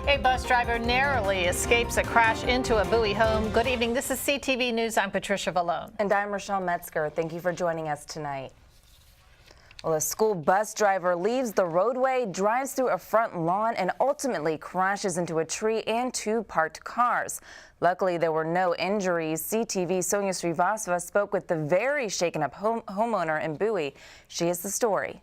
A bus driver narrowly escapes a crash into a Bowie home. Good evening. This is CTV News. I'm Patricia Vallone. And I'm Rochelle Metzger. Thank you for joining us tonight. Well, a school bus driver leaves the roadway, drives through a front lawn, and ultimately crashes into a tree and two parked cars. Luckily, there were no injuries. CTV Sonia Srivastava spoke with the very shaken-up homeowner in Bowie. She has the story.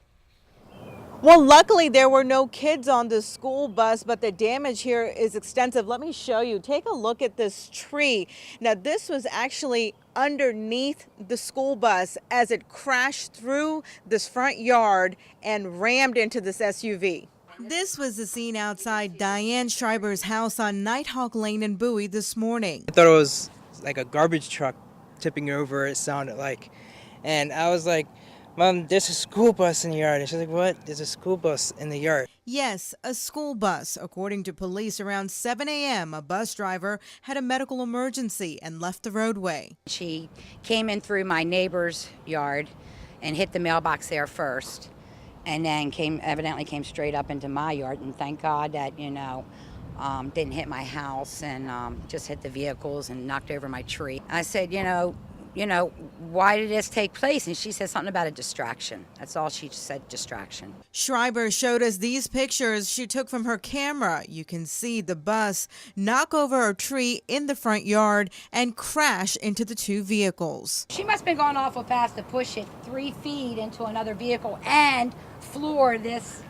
Well, luckily there were no kids on the school bus, but the damage here is extensive. Let me show you. Take a look at this tree. Now, this was actually underneath the school bus as it crashed through this front yard and rammed into this SUV. This was the scene outside Diane Schreiber's house on Nighthawk Lane in Bowie this morning. I thought it was like a garbage truck tipping over, it sounded like. And I was like, Mom, there's a school bus in the yard. And she's like, what? There's a school bus in the yard. Yes, a school bus. According to police, around 7 a.m., a bus driver had a medical emergency and left the roadway. She came in through my neighbor's yard and hit the mailbox there first, and then evidently came straight up into my yard. And thank God that, didn't hit my house and just hit the vehicles and knocked over my tree. I said, why did this take place? And she said something about a distraction. That's all she said, distraction. Schreiber showed us these pictures she took from her camera. You can see the bus knock over a tree in the front yard and crash into the two vehicles. She must have been going awful fast to push it 3 feet into another vehicle and floor this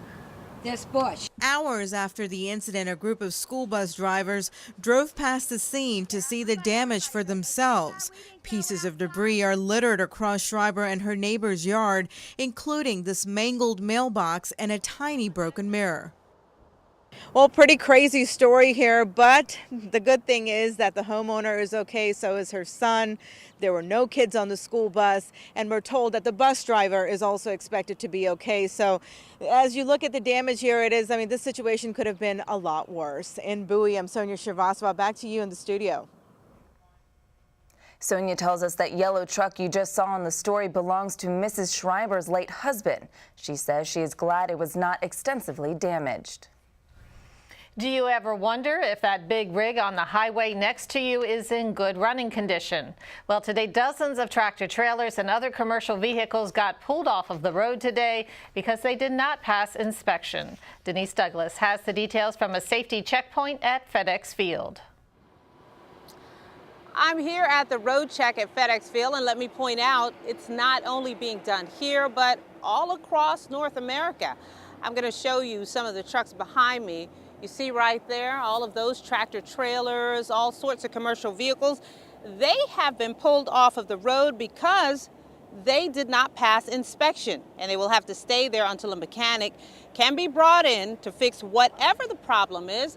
bush. Hours after the incident, a group of school bus drivers drove past the scene to see the damage for themselves. Pieces of debris are littered across Schreiber and her neighbor's yard, including this mangled mailbox and a tiny broken mirror. Well, pretty crazy story here, but the good thing is that the homeowner is okay, so is her son. There were no kids on the school bus, and we're told that the bus driver is also expected to be okay. So as you look at the damage here, this situation could have been a lot worse. In Bowie, I'm Sonia Srivastava. Back to you in the studio. Sonia tells us that yellow truck you just saw in the story belongs to Mrs. Schreiber's late husband. She says she is glad it was not extensively damaged. Do you ever wonder if that big rig on the highway next to you is in good running condition? Well, today dozens of tractor trailers and other commercial vehicles got pulled off of the road today because they did not pass inspection. Denise Douglas has the details from a safety checkpoint at FedEx Field. I'm here at the road check at FedEx Field, and let me point out, it's not only being done here, but all across North America. I'm going to show you some of the trucks behind me. You see right there, all of those tractor trailers, all sorts of commercial vehicles. They have been pulled off of the road because they did not pass inspection, and they will have to stay there until a mechanic can be brought in to fix whatever the problem is.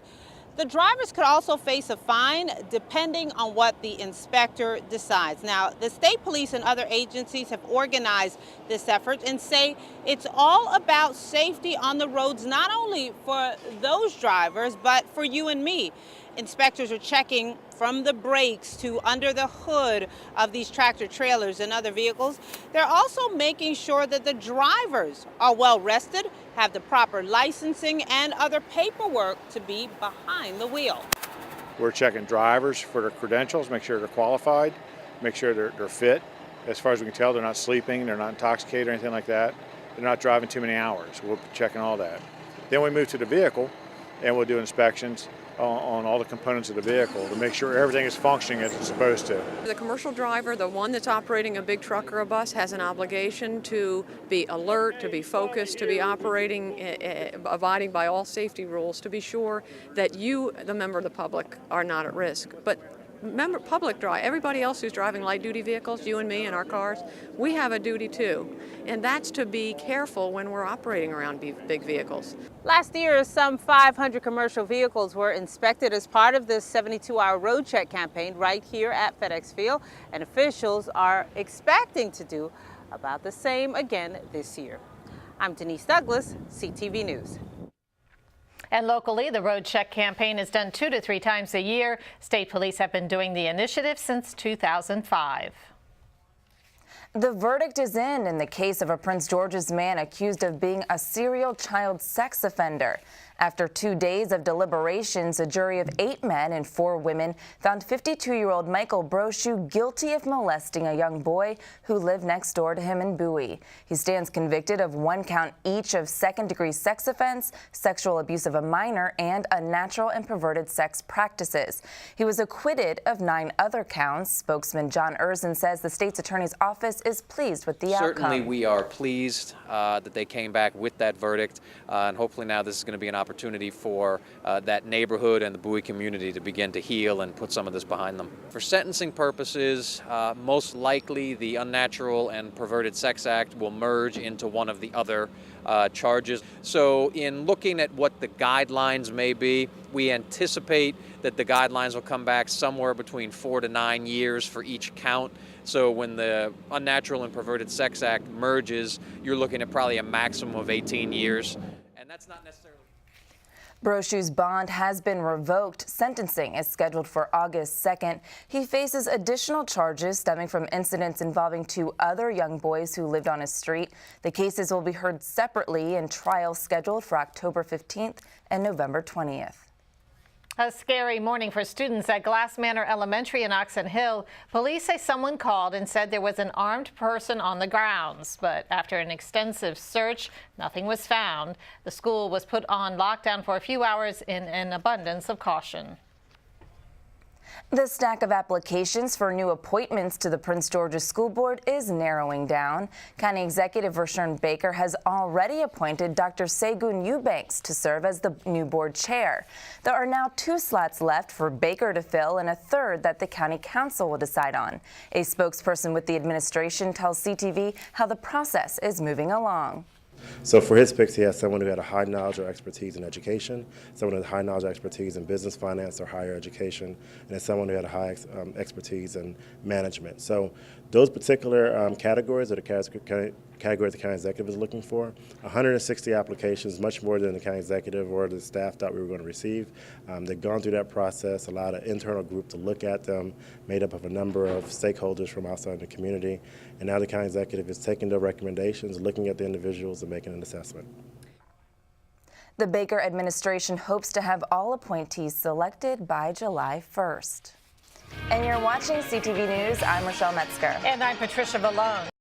The drivers could also face a fine depending on what the inspector decides. Now, the state police and other agencies have organized this effort and say it's all about safety on the roads, not only for those drivers, but for you and me. Inspectors are checking from the brakes to under the hood of these tractor trailers and other vehicles. They're also making sure that the drivers are well rested, have the proper licensing and other paperwork to be behind the wheel. We're checking drivers for their credentials, make sure they're qualified, make sure they're fit. As far as we can tell, they're not sleeping, they're not intoxicated or anything like that. They're not driving too many hours. We're checking all that. Then we move to the vehicle and we'll do inspections on all the components of the vehicle to make sure everything is functioning as it's supposed to. The commercial driver, the one that's operating a big truck or a bus, has an obligation to be alert, to be focused, to be operating, abiding by all safety rules, to be sure that you, the member of the public, are not at risk. But remember, public drive, everybody else who's driving light-duty vehicles, you and me in our cars, we have a duty too, and that's to be careful when we're operating around big vehicles. Last year, some 500 commercial vehicles were inspected as part of this 72-hour road check campaign right here at FedEx Field, and officials are expecting to do about the same again this year. I'm Denise Douglas, CTV News. And locally, the Road Check campaign is done 2 to 3 times a year. State police have been doing the initiative since 2005. The verdict is in the case of a Prince George's man accused of being a serial child sex offender. After 2 days of deliberations, a jury of 8 men and 4 women found 52-year-old Michael Brochu guilty of molesting a young boy who lived next door to him in Bowie. He stands convicted of 1 count each of second-degree sex offense, sexual abuse of a minor, and unnatural and perverted sex practices. He was acquitted of 9 other counts. Spokesman John Erzin says the state's attorney's office is pleased with the outcome. Certainly we are pleased that they came back with that verdict, and hopefully now this is going to be an opportunity for that neighborhood and the Bowie community to begin to heal and put some of this behind them. For sentencing purposes, most likely the Unnatural and Perverted Sex Act will merge into one of the other charges. So in looking at what the guidelines may be, we anticipate that the guidelines will come back somewhere between 4 to 9 years for each count. So when the Unnatural and Perverted Sex Act merges, you're looking at probably a maximum of 18 years. And that's not necessarily... Brochu's bond has been revoked. Sentencing is scheduled for August 2nd. He faces additional charges stemming from incidents involving 2 other young boys who lived on his street. The cases will be heard separately in trials scheduled for October 15th and November 20th. A scary morning for students at Glass Manor Elementary in Oxon Hill. Police say someone called and said there was an armed person on the grounds, but after an extensive search, nothing was found. The school was put on lockdown for a few hours in an abundance of caution. The stack of applications for new appointments to the Prince George's School Board is narrowing down. County Executive Vershawn Baker has already appointed Dr. Segun Eubanks to serve as the new board chair. There are now 2 slots left for Baker to fill and a 3rd that the County Council will decide on. A spokesperson with the administration tells CTV how the process is moving along. So for his picks, he has someone who had a high knowledge or expertise in education, someone who had high knowledge or expertise in business, finance, or higher education, and then someone who had a high expertise in management. So those particular categories are the categories the county executive is looking for. 160 applications, much more than the county executive or the staff thought we were going to receive. They've gone through that process, allowed an internal group to look at them, made up of a number of stakeholders from outside the community, and now the county executive is taking their recommendations, looking at the individuals, and making an assessment. The Baker administration hopes to have all appointees selected by July 1st. And you're watching CTV News. I'm Rochelle Metzger. And I'm Patricia Vallone.